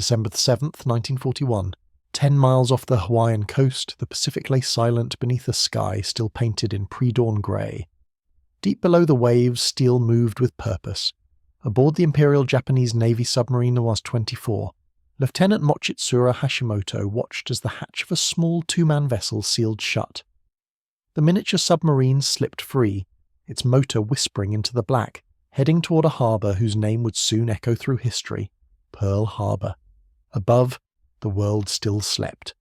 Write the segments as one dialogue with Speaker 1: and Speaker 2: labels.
Speaker 1: December 7th, 1941. 10 miles off the Hawaiian coast, the Pacific lay silent beneath a sky still painted in pre-dawn grey. Deep below the waves, steel moved with purpose. Aboard the Imperial Japanese Navy submarine Was-24, Lieutenant Mochitsura Hashimoto watched as the hatch of a small two-man vessel sealed shut. The miniature submarine slipped free, its motor whispering into the black, heading toward a harbour whose name would soon echo through history, Pearl Harbor. Above, the world still slept.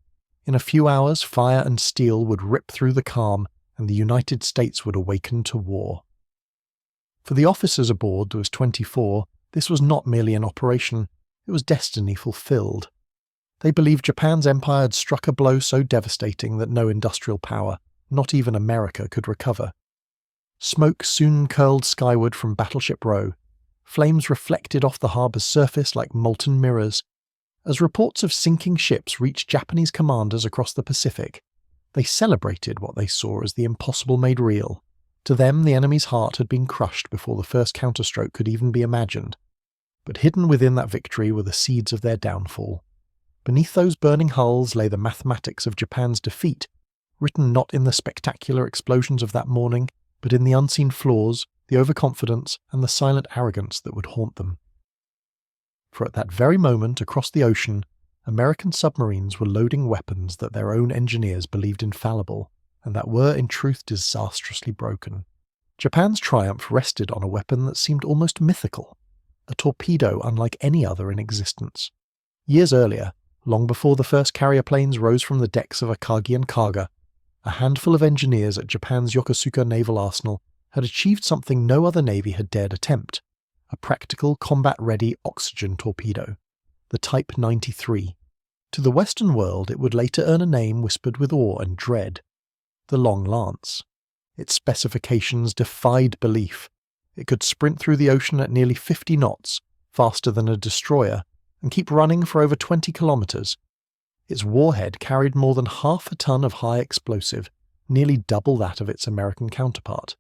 Speaker 1: In a few hours, fire and steel would rip through the calm, and the United States would awaken to war. For the officers aboard Was 24, this was not merely an operation, it was destiny fulfilled. They believed Japan's empire had struck a blow so devastating that no industrial power, not even America, could recover. Smoke soon curled skyward from Battleship Row. Flames reflected off the harbour's surface like molten mirrors. As reports of sinking ships reached Japanese commanders across the Pacific, they celebrated what they saw as the impossible made real. To them, the enemy's heart had been crushed before the first counterstroke could even be imagined. But hidden within that victory were the seeds of their downfall. Beneath those burning hulls lay the mathematics of Japan's defeat, written not in the spectacular explosions of that morning, but in the unseen flaws, the overconfidence, and the silent arrogance that would haunt them. For at that very moment, across the ocean, American submarines were loading weapons that their own engineers believed infallible, and that were in truth disastrously broken. Japan's triumph rested on a weapon that seemed almost mythical, a torpedo unlike any other in existence. Years earlier, long before the first carrier planes rose from the decks of Akagi and Kaga, a handful of engineers at Japan's Yokosuka naval arsenal had achieved something no other navy had dared attempt: a practical, combat-ready oxygen torpedo, the Type 93. To the Western world it would later earn a name whispered with awe and dread: the Long Lance. Its specifications defied belief. It could sprint through the ocean at nearly 50 knots, faster than a destroyer, and keep running for over 20 kilometers. Its warhead carried more than half a ton of high explosive, nearly double that of its American counterpart.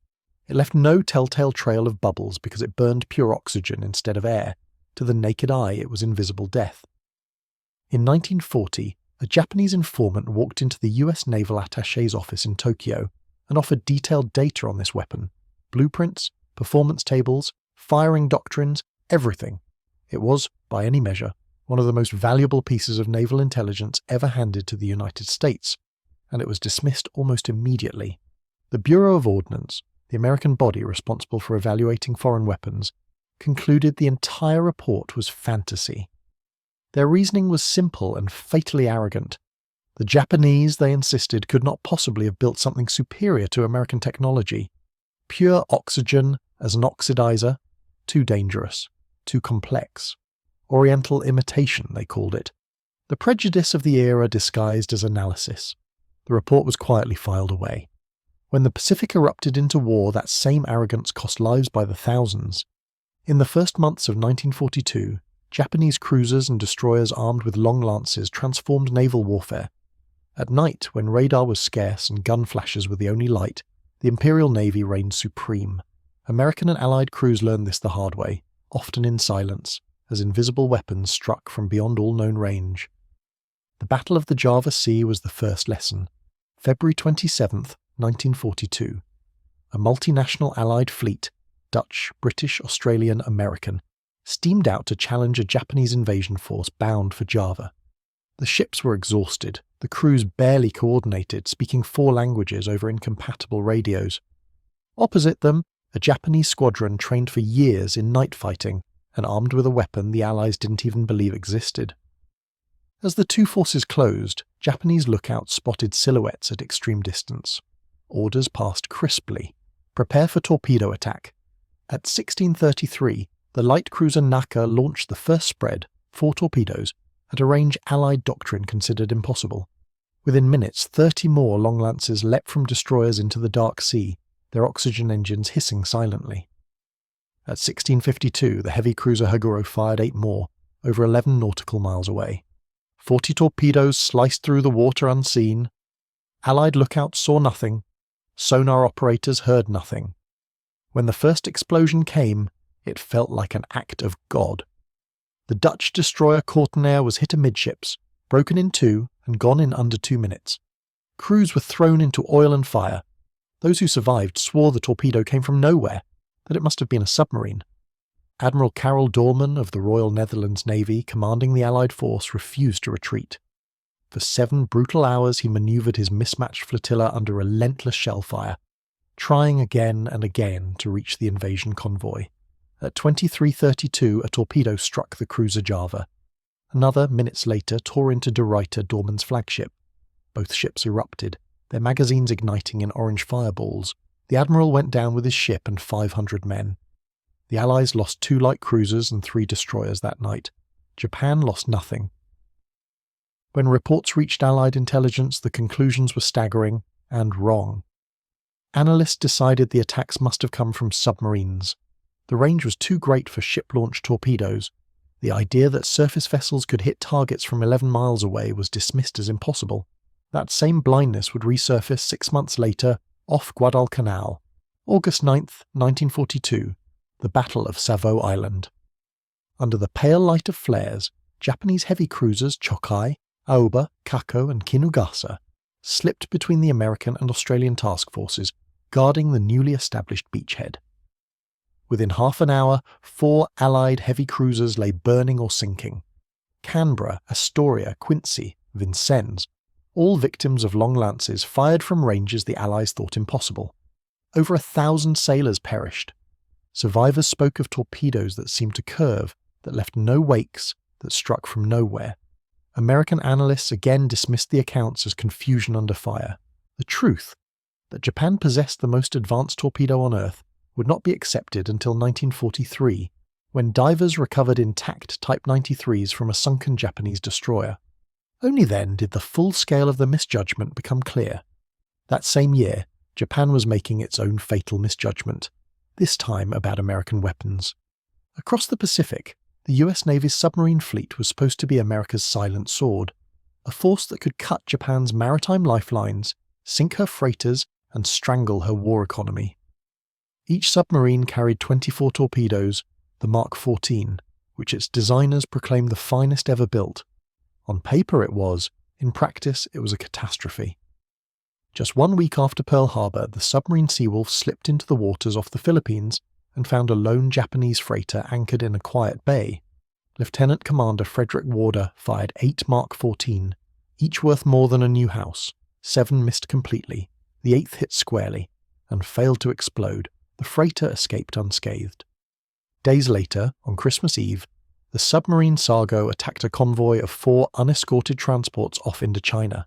Speaker 1: It left no telltale trail of bubbles because it burned pure oxygen instead of air. To the naked eye, it was invisible death. In 1940, a Japanese informant walked into the US Naval Attaché's office in Tokyo and offered detailed data on this weapon: blueprints, performance tables, firing doctrines, everything. It was, by any measure, one of the most valuable pieces of naval intelligence ever handed to the United States, and it was dismissed almost immediately. The Bureau of Ordnance, the American body responsible for evaluating foreign weapons, concluded the entire report was fantasy. Their reasoning was simple and fatally arrogant. The Japanese, they insisted, could not possibly have built something superior to American technology. Pure oxygen as an oxidizer, too dangerous, too complex. Oriental imitation, they called it. The prejudice of the era disguised as analysis. The report was quietly filed away. When the Pacific erupted into war, that same arrogance cost lives by the thousands. In the first months of 1942, Japanese cruisers and destroyers armed with long lances transformed naval warfare. At night, when radar was scarce and gun flashes were the only light, the Imperial Navy reigned supreme. American and Allied crews learned this the hard way, often in silence, as invisible weapons struck from beyond all known range. The Battle of the Java Sea was the first lesson. February 27th, 1942. A multinational Allied fleet, Dutch, British, Australian, American, steamed out to challenge a Japanese invasion force bound for Java. The ships were exhausted, the crews barely coordinated, speaking 4 languages over incompatible radios. Opposite them, a Japanese squadron trained for years in night fighting and armed with a weapon the Allies didn't even believe existed. As the two forces closed, Japanese lookouts spotted silhouettes at extreme distance. Orders passed crisply: prepare for torpedo attack. At 16:33, the light cruiser Naka launched the first spread, 4 torpedoes, at a range Allied doctrine considered impossible. Within minutes, 30 more long lances leapt from destroyers into the dark sea, their oxygen engines hissing silently. At 16:52, the heavy cruiser Haguro fired 8 more, over 11 nautical miles away. 40 torpedoes sliced through the water unseen. Allied lookouts saw nothing. Sonar operators heard nothing. When the first explosion came, it felt like an act of God. The Dutch destroyer Kortenaer was hit amidships, broken in two, and gone in under 2 minutes. Crews were thrown into oil and fire. Those who survived swore the torpedo came from nowhere, that it must have been a submarine. Admiral Karel Doorman of the Royal Netherlands Navy, commanding the Allied force, refused to retreat. For 7 brutal hours he manoeuvred his mismatched flotilla under relentless shell fire, trying again and again to reach the invasion convoy. At 23:32, a torpedo struck the cruiser Java. Another, minutes later, tore into De Ruyter, Doorman's flagship. Both ships erupted, their magazines igniting in orange fireballs. The admiral went down with his ship and 500 men. The Allies lost 2 light cruisers and 3 destroyers that night. Japan lost nothing. When reports reached Allied intelligence, the conclusions were staggering and wrong. Analysts decided the attacks must have come from submarines. The range was too great for ship-launched torpedoes. The idea that surface vessels could hit targets from 11 miles away was dismissed as impossible. That same blindness would resurface 6 months later off Guadalcanal, August 9, 1942, the Battle of Savo Island. Under the pale light of flares, Japanese heavy cruisers Chokai, Aoba, Kako, and Kinugasa slipped between the American and Australian task forces, guarding the newly established beachhead. Within half an hour, 4 Allied heavy cruisers lay burning or sinking. Canberra, Astoria, Quincy, Vincennes, all victims of long lances fired from ranges the Allies thought impossible. Over 1,000 sailors perished. Survivors spoke of torpedoes that seemed to curve, that left no wakes, that struck from nowhere. American analysts again dismissed the accounts as confusion under fire. The truth, that Japan possessed the most advanced torpedo on Earth, would not be accepted until 1943, when divers recovered intact Type 93s from a sunken Japanese destroyer. Only then did the full scale of the misjudgment become clear. That same year, Japan was making its own fatal misjudgment, this time about American weapons. Across the Pacific, the US Navy's submarine fleet was supposed to be America's silent sword, a force that could cut Japan's maritime lifelines, sink her freighters, and strangle her war economy. Each submarine carried 24 torpedoes, the Mark 14, which its designers proclaimed the finest ever built. On paper it was, in practice it was a catastrophe. Just 1 week after Pearl Harbor, the submarine Seawolf slipped into the waters off the Philippines and found a lone Japanese freighter anchored in a quiet bay. Lieutenant Commander Frederick Warder fired 8 Mark 14, each worth more than a new house. 7 missed completely, the 8th hit squarely, and failed to explode. The freighter escaped unscathed. Days later, on Christmas Eve, the submarine Sargo attacked a convoy of 4 unescorted transports off Indochina.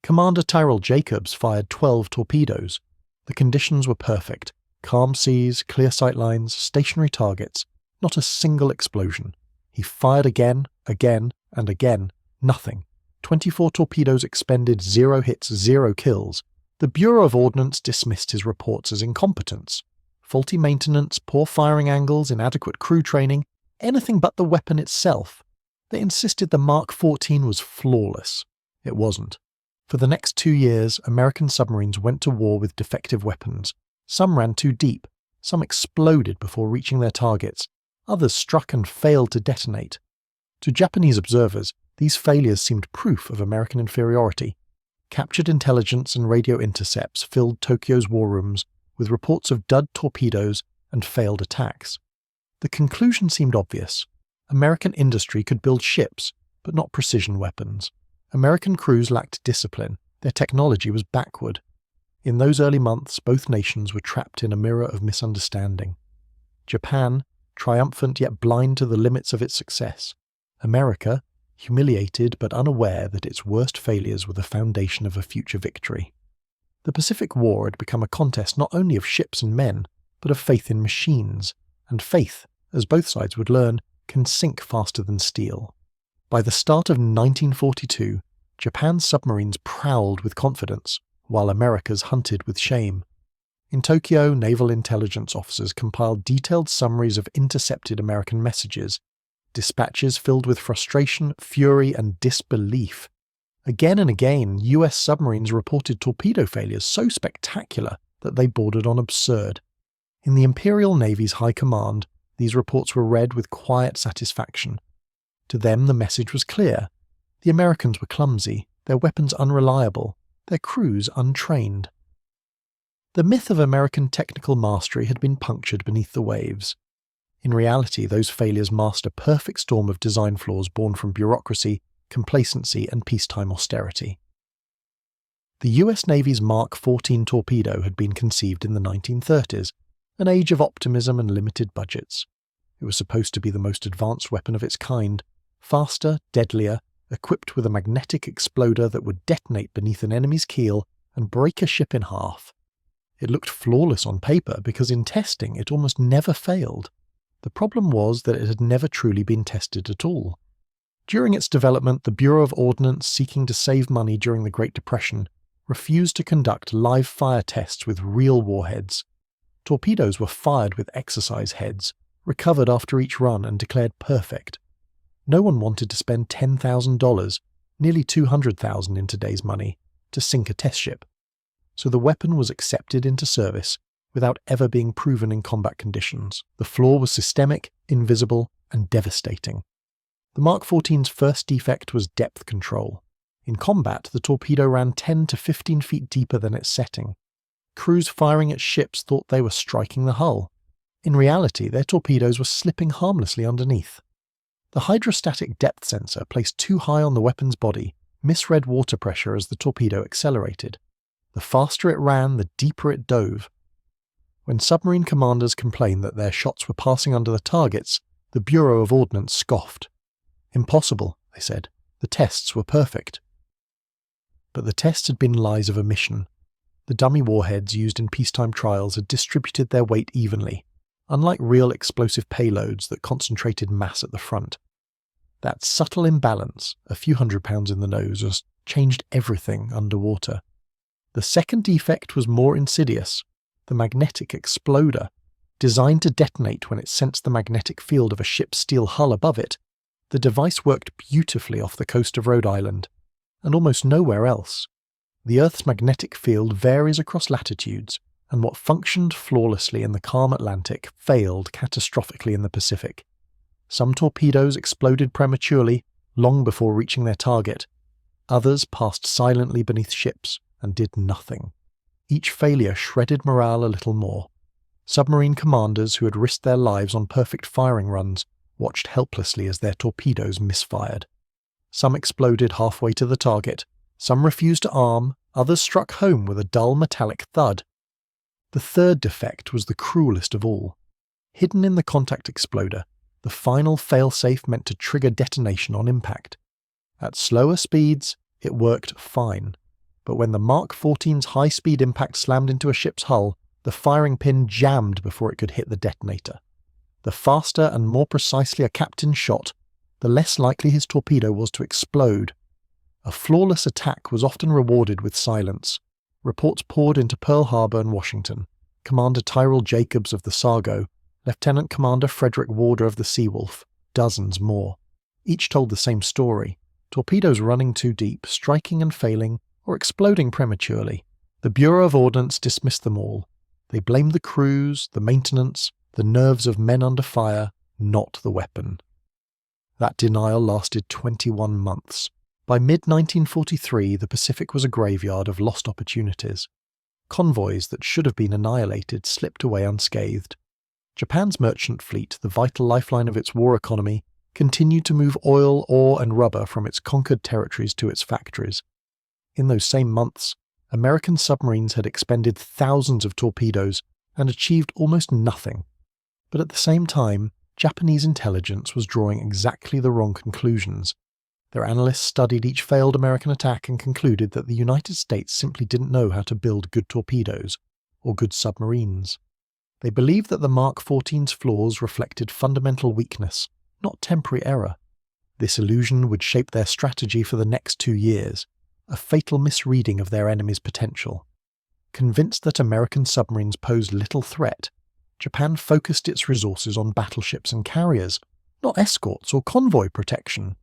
Speaker 1: Commander Tyrrell Jacobs fired 12 torpedoes. The conditions were perfect. Calm seas, clear sight lines, stationary targets. Not a single explosion. He fired again, and again. Nothing. 24 torpedoes expended, 0 hits, 0 kills. The Bureau of Ordnance dismissed his reports as incompetence. Faulty maintenance, poor firing angles, inadequate crew training, anything but the weapon itself. They insisted the Mark 14 was flawless. It wasn't. For the next 2 years, American submarines went to war with defective weapons. Some ran too deep, some exploded before reaching their targets, others struck and failed to detonate. To Japanese observers, these failures seemed proof of American inferiority. Captured intelligence and radio intercepts filled Tokyo's war rooms with reports of dud torpedoes and failed attacks. The conclusion seemed obvious. American industry could build ships, but not precision weapons. American crews lacked discipline. Their technology was backward. In those early months, both nations were trapped in a mirror of misunderstanding. Japan, triumphant yet blind to the limits of its success. America, humiliated but unaware that its worst failures were the foundation of a future victory. The Pacific War had become a contest not only of ships and men, but of faith in machines, and faith, as both sides would learn, can sink faster than steel. By the start of 1942, Japan's submarines prowled with confidence, while America's hunted with shame. In Tokyo, naval intelligence officers compiled detailed summaries of intercepted American messages, dispatches filled with frustration, fury, and disbelief. Again and again, US submarines reported torpedo failures so spectacular that they bordered on absurd. In the Imperial Navy's high command, these reports were read with quiet satisfaction, To them the message was clear. The Americans were clumsy, their weapons unreliable, their crews untrained. The myth of American technical mastery had been punctured beneath the waves. In reality, those failures masked a perfect storm of design flaws born from bureaucracy, complacency, and peacetime austerity. The US Navy's Mark 14 torpedo had been conceived in the 1930s, an age of optimism and limited budgets. It was supposed to be the most advanced weapon of its kind, faster, deadlier, equipped with a magnetic exploder that would detonate beneath an enemy's keel and break a ship in half. It looked flawless on paper because in testing it almost never failed. The problem was that it had never truly been tested at all. During its development, the Bureau of Ordnance, seeking to save money during the Great Depression, refused to conduct live fire tests with real warheads. Torpedoes were fired with exercise heads, recovered after each run and declared perfect. No one wanted to spend $10,000, nearly $200,000 in today's money, to sink a test ship. So the weapon was accepted into service without ever being proven in combat conditions. The flaw was systemic, invisible, and devastating. The Mark 14's first defect was depth control. In combat, the torpedo ran 10 to 15 feet deeper than its setting. Crews firing at ships thought they were striking the hull. In reality, their torpedoes were slipping harmlessly underneath. The hydrostatic depth sensor placed too high on the weapon's body misread water pressure as the torpedo accelerated. The faster it ran, the deeper it dove. When submarine commanders complained that their shots were passing under the targets, the Bureau of Ordnance scoffed. Impossible, they said. The tests were perfect. But the tests had been lies of omission. The dummy warheads used in peacetime trials had distributed their weight evenly, unlike real explosive payloads that concentrated mass at the front. That subtle imbalance, a few hundred pounds in the nose, just changed everything underwater. The second defect was more insidious. The magnetic exploder. Designed to detonate when it sensed the magnetic field of a ship's steel hull above it, the device worked beautifully off the coast of Rhode Island, and almost nowhere else. The Earth's magnetic field varies across latitudes, and what functioned flawlessly in the calm Atlantic failed catastrophically in the Pacific. Some torpedoes exploded prematurely, long before reaching their target. Others passed silently beneath ships and did nothing. Each failure shredded morale a little more. Submarine commanders who had risked their lives on perfect firing runs watched helplessly as their torpedoes misfired. Some exploded halfway to the target, some refused to arm, others struck home with a dull metallic thud. The third defect was the cruelest of all. Hidden in the contact exploder, the final fail-safe meant to trigger detonation on impact. At slower speeds, it worked fine. But when the Mark 14's high-speed impact slammed into a ship's hull, the firing pin jammed before it could hit the detonator. The faster and more precisely a captain shot, the less likely his torpedo was to explode. A flawless attack was often rewarded with silence. Reports poured into Pearl Harbor and Washington. Commander Tyrell Jacobs of the Sargo, Lieutenant Commander Frederick Warder of the Seawolf, dozens more. Each told the same story. Torpedoes running too deep, striking and failing, or exploding prematurely. The Bureau of Ordnance dismissed them all. They blamed the crews, the maintenance, the nerves of men under fire, not the weapon. That denial lasted 21 months. By mid-1943, the Pacific was a graveyard of lost opportunities. Convoys that should have been annihilated slipped away unscathed. Japan's merchant fleet, the vital lifeline of its war economy, continued to move oil, ore and rubber from its conquered territories to its factories. In those same months, American submarines had expended thousands of torpedoes and achieved almost nothing. But at the same time, Japanese intelligence was drawing exactly the wrong conclusions. Their analysts studied each failed American attack and concluded that the United States simply didn't know how to build good torpedoes, or good submarines. They believed that the Mark 14's flaws reflected fundamental weakness, not temporary error. This illusion would shape their strategy for the next 2 years, a fatal misreading of their enemy's potential. Convinced that American submarines posed little threat, Japan focused its resources on battleships and carriers, not escorts or convoy protection.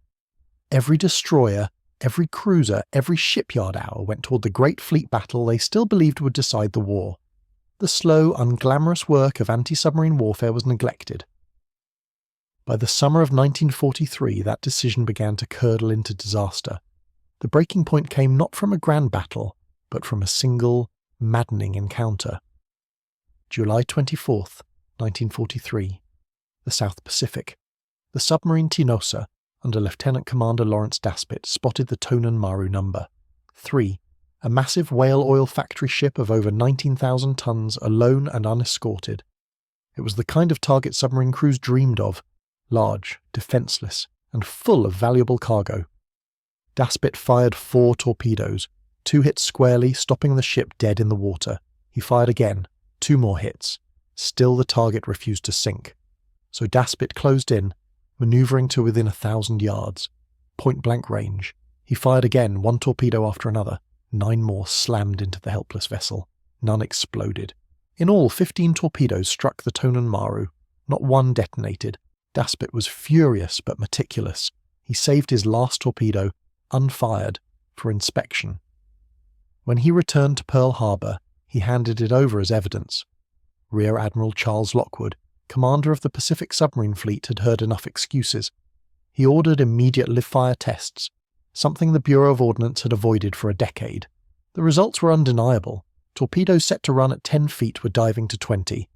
Speaker 1: Every destroyer, every cruiser, every shipyard hour went toward the great fleet battle they still believed would decide the war. The slow, unglamorous work of anti-submarine warfare was neglected. By the summer of 1943, that decision began to curdle into disaster. The breaking point came not from a grand battle, but from a single, maddening encounter. July 24th, 1943. The South Pacific. The submarine Tinosa, under Lieutenant Commander Lawrence Daspit, spotted the Tonan Maru number 3, a massive whale oil factory ship of over 19,000 tons, alone and unescorted. It was the kind of target submarine crews dreamed of, large, defenceless, and full of valuable cargo. Daspit fired 4 torpedoes. 2 hit squarely, stopping the ship dead in the water. He fired again, 2 more hits. Still the target refused to sink. So Daspit closed in, manoeuvring to within 1,000 yards. Point-blank range. He fired again, 1 torpedo after another. 9 more slammed into the helpless vessel. None exploded. In all, 15 torpedoes struck the Tonan Maru. Not one detonated. Daspit was furious but meticulous. He saved his last torpedo, unfired, for inspection. When he returned to Pearl Harbor, he handed it over as evidence. Rear Admiral Charles Lockwood, commander of the Pacific Submarine Fleet, had heard enough excuses. He ordered immediate live-fire tests, something the Bureau of Ordnance had avoided for a decade. The results were undeniable. Torpedoes set to run at 10 feet were diving to 20.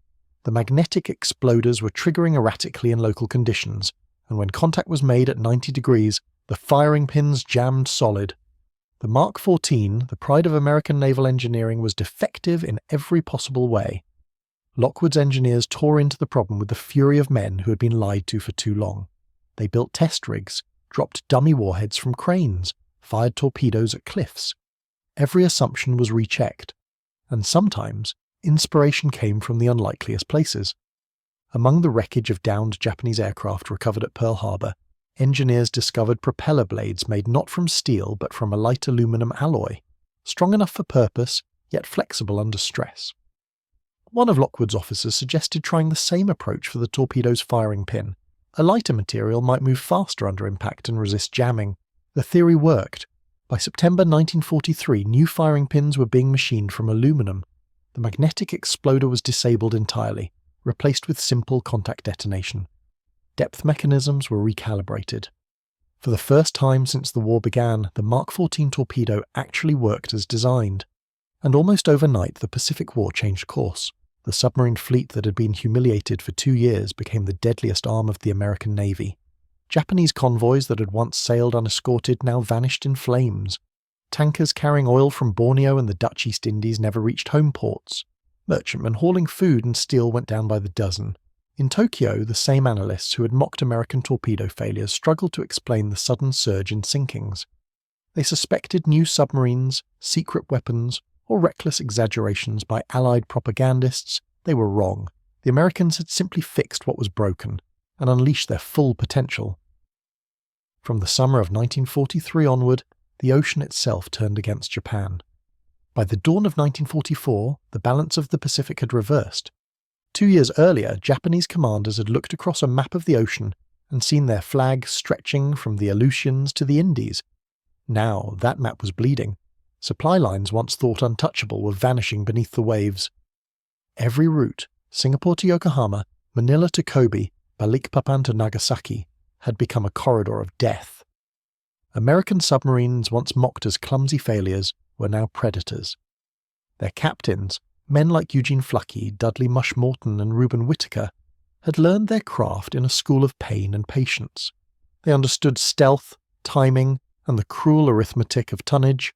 Speaker 1: The magnetic exploders were triggering erratically in local conditions, and when contact was made at 90 degrees, the firing pins jammed solid. The Mark 14, the pride of American naval engineering, was defective in every possible way. Lockwood's engineers tore into the problem with the fury of men who had been lied to for too long. They built test rigs, dropped dummy warheads from cranes, fired torpedoes at cliffs. Every assumption was rechecked, and sometimes inspiration came from the unlikeliest places. Among the wreckage of downed Japanese aircraft recovered at Pearl Harbor, engineers discovered propeller blades made not from steel but from a light aluminum alloy, strong enough for purpose, yet flexible under stress. One of Lockwood's officers suggested trying the same approach for the torpedo's firing pin. A lighter material might move faster under impact and resist jamming. The theory worked. By September 1943, new firing pins were being machined from aluminum. The magnetic exploder was disabled entirely, replaced with simple contact detonation. Depth mechanisms were recalibrated. For the first time since the war began, the Mark 14 torpedo actually worked as designed. And almost overnight, the Pacific War changed course. The submarine fleet that had been humiliated for 2 years became the deadliest arm of the American Navy. Japanese convoys that had once sailed unescorted now vanished in flames. Tankers carrying oil from Borneo and the Dutch East Indies never reached home ports. Merchantmen hauling food and steel went down by the dozen. In Tokyo, the same analysts who had mocked American torpedo failures struggled to explain the sudden surge in sinkings. They suspected new submarines, secret weapons, or reckless exaggerations by Allied propagandists. They were wrong. The Americans had simply fixed what was broken and unleashed their full potential. From the summer of 1943 onward, the ocean itself turned against Japan. By the dawn of 1944, the balance of the Pacific had reversed. 2 years earlier, Japanese commanders had looked across a map of the ocean and seen their flag stretching from the Aleutians to the Indies. Now that map was bleeding. Supply lines once thought untouchable were vanishing beneath the waves. Every route, Singapore to Yokohama, Manila to Kobe, Balikpapan to Nagasaki, had become a corridor of death. American submarines, once mocked as clumsy failures, were now predators. Their captains, men like Eugene Fluckey, Dudley Mush-Morton and Reuben Whittaker, had learned their craft in a school of pain and patience. They understood stealth, timing, and the cruel arithmetic of tonnage.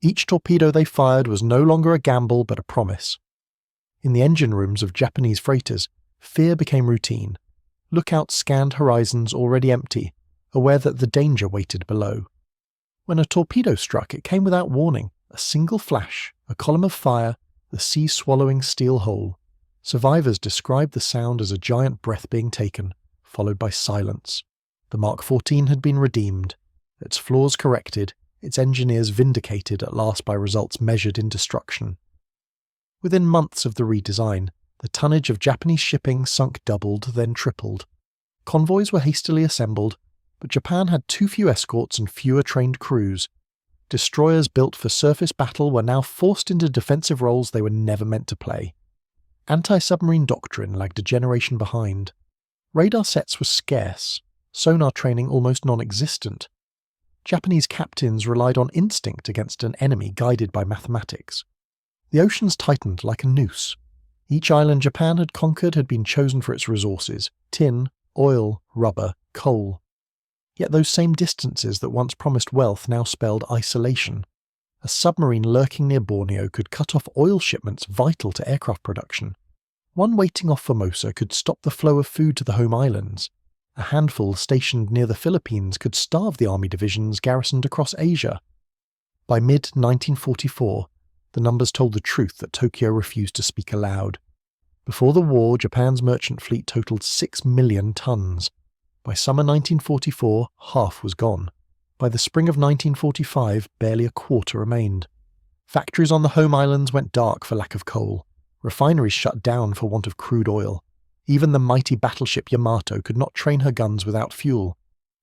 Speaker 1: Each torpedo they fired was no longer a gamble but a promise. In the engine rooms of Japanese freighters, fear became routine. Lookouts scanned horizons already empty, aware that the danger waited below. When a torpedo struck, it came without warning. A single flash, a column of fire, the sea-swallowing steel hole. Survivors described the sound as a giant breath being taken, followed by silence. The Mark 14 had been redeemed, its flaws corrected, its engineers vindicated at last by results measured in destruction. Within months of the redesign, the tonnage of Japanese shipping sunk doubled, then tripled. Convoys were hastily assembled, but Japan had too few escorts and fewer trained crews. Destroyers built for surface battle were now forced into defensive roles they were never meant to play. Anti-submarine doctrine lagged a generation behind. Radar sets were scarce, sonar training almost non-existent. Japanese captains relied on instinct against an enemy guided by mathematics. The oceans tightened like a noose. Each island Japan had conquered had been chosen for its resources: tin, oil, rubber, coal. Yet those same distances that once promised wealth now spelled isolation. A submarine lurking near Borneo could cut off oil shipments vital to aircraft production. One waiting off Formosa could stop the flow of food to the home islands. A handful stationed near the Philippines could starve the army divisions garrisoned across Asia. By mid-1944, the numbers told the truth that Tokyo refused to speak aloud. Before the war, Japan's merchant fleet totaled 6 million tons. By summer 1944, half was gone. By the spring of 1945, barely a quarter remained. Factories on the home islands went dark for lack of coal. Refineries shut down for want of crude oil. Even the mighty battleship Yamato could not train her guns without fuel.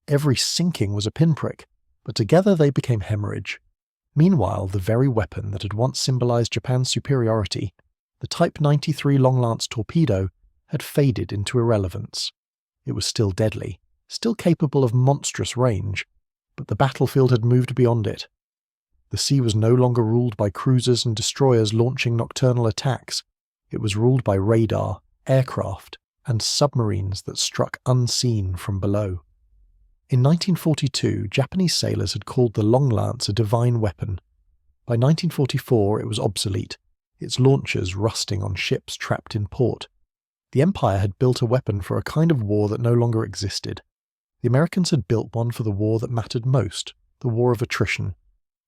Speaker 1: Every sinking was a pinprick, but together they became hemorrhage. Meanwhile, the very weapon that had once symbolized Japan's superiority, the Type 93 long-lance torpedo, had faded into irrelevance. It was still deadly, still capable of monstrous range, but the battlefield had moved beyond it. The sea was no longer ruled by cruisers and destroyers launching nocturnal attacks. It was ruled by radar, aircraft, and submarines that struck unseen from below. In 1942, Japanese sailors had called the long lance a divine weapon. By 1944, it was obsolete, its launchers rusting on ships trapped in port. The Empire had built a weapon for a kind of war that no longer existed. The Americans had built one for the war that mattered most, the war of attrition.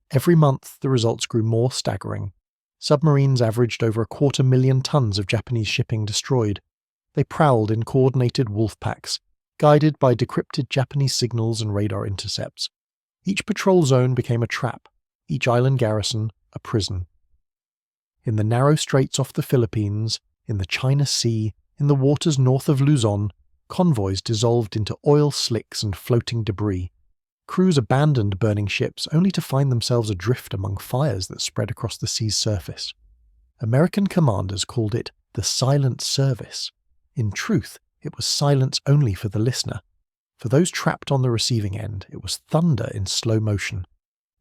Speaker 1: Every month, the results grew more staggering. Submarines averaged over 250,000 tons of Japanese shipping destroyed. They prowled in coordinated wolf packs, guided by decrypted Japanese signals and radar intercepts. Each patrol zone became a trap, each island garrison a prison. In the narrow straits off the Philippines, in the China Sea, in the waters north of Luzon, convoys dissolved into oil slicks and floating debris. Crews abandoned burning ships only to find themselves adrift among fires that spread across the sea's surface. American commanders called it the silent service. In truth, it was silence only for the listener. For those trapped on the receiving end, it was thunder in slow motion.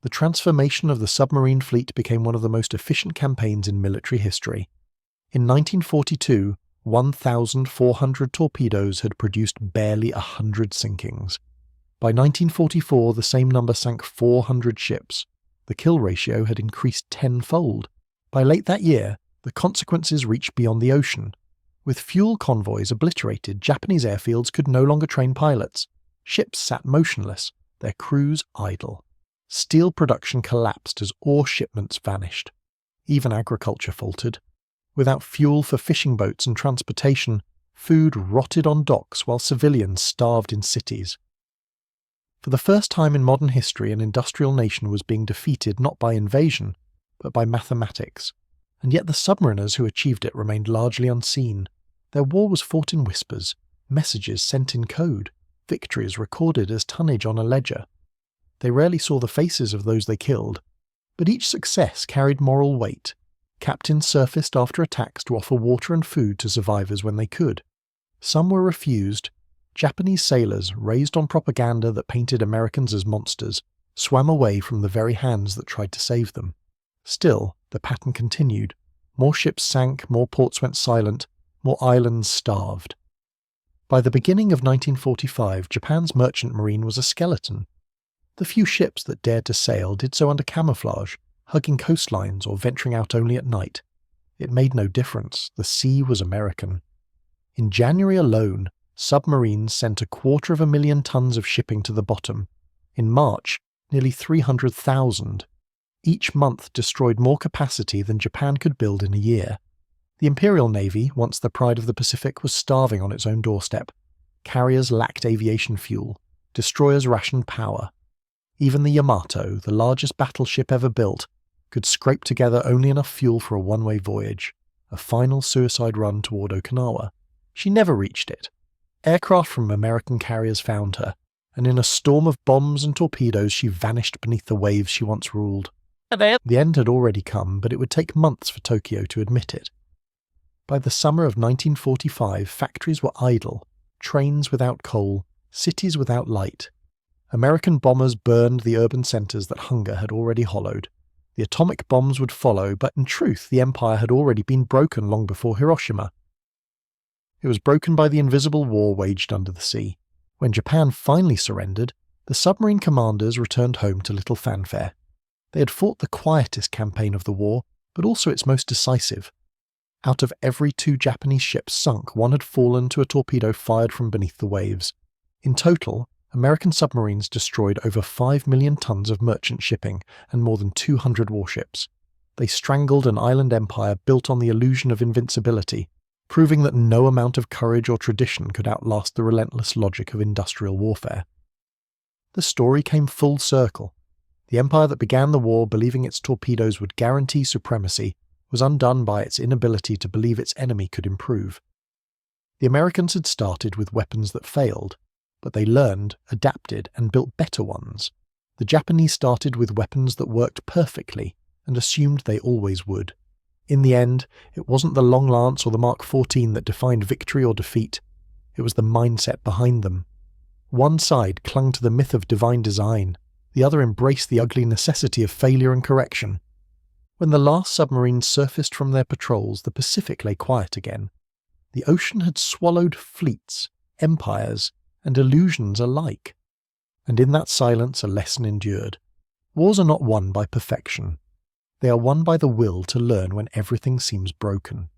Speaker 1: The transformation of the submarine fleet became one of the most efficient campaigns in military history. In 1942, 1,400 torpedoes had produced barely 100 sinkings. By 1944, the same number sank 400 ships. The kill ratio had increased tenfold. By late that year, the consequences reached beyond the ocean. With fuel convoys obliterated, Japanese airfields could no longer train pilots. Ships sat motionless, their crews idle. Steel production collapsed as ore shipments vanished. Even agriculture faltered. Without fuel for fishing boats and transportation, food rotted on docks while civilians starved in cities. For the first time in modern history, an industrial nation was being defeated not by invasion, but by mathematics. And yet the submariners who achieved it remained largely unseen. Their war was fought in whispers, messages sent in code, victories recorded as tonnage on a ledger. They rarely saw the faces of those they killed, but each success carried moral weight. Captains surfaced after attacks to offer water and food to survivors when they could. Some were refused. Japanese sailors, raised on propaganda that painted Americans as monsters, swam away from the very hands that tried to save them. Still, the pattern continued. More ships sank, more ports went silent, more islands starved. By the beginning of 1945, Japan's merchant marine was a skeleton. The few ships that dared to sail did so under camouflage, hugging coastlines or venturing out only at night. It made no difference. The sea was American. In January alone, submarines sent 250,000 tons of shipping to the bottom. In March, nearly 300,000. Each month destroyed more capacity than Japan could build in a year. The Imperial Navy, once the pride of the Pacific, was starving on its own doorstep. Carriers lacked aviation fuel. Destroyers rationed power. Even the Yamato, the largest battleship ever built, could scrape together only enough fuel for a one-way voyage, a final suicide run toward Okinawa. She never reached it. Aircraft from American carriers found her, and in a storm of bombs and torpedoes she vanished beneath the waves she once ruled. The end had already come, but it would take months for Tokyo to admit it. By the summer of 1945, factories were idle. trains without coal, cities without light. American bombers burned the urban centres that hunger had already hollowed. The atomic bombs would follow, but in truth the empire had already been broken long before Hiroshima. It was broken by the invisible war waged under the sea. When Japan finally surrendered, the submarine commanders returned home to little fanfare. They had fought the quietest campaign of the war, but also its most decisive. Out of every 2 Japanese ships sunk, one had fallen to a torpedo fired from beneath the waves. In total, American submarines destroyed over 5 million tons of merchant shipping and more than 200 warships. They strangled an island empire built on the illusion of invincibility, proving that no amount of courage or tradition could outlast the relentless logic of industrial warfare. The story came full circle. The empire that began the war believing its torpedoes would guarantee supremacy was undone by its inability to believe its enemy could improve. The Americans had started with weapons that failed, but they learned, adapted, and built better ones. The Japanese started with weapons that worked perfectly and assumed they always would. In the end, it wasn't the Long Lance or the Mark 14 that defined victory or defeat. It was the mindset behind them. One side clung to the myth of divine design. The other embraced the ugly necessity of failure and correction. When the last submarines surfaced from their patrols, the Pacific lay quiet again. The ocean had swallowed fleets, empires, and illusions alike. And in that silence a lesson endured. Wars are not won by perfection. They are won by the will to learn when everything seems broken.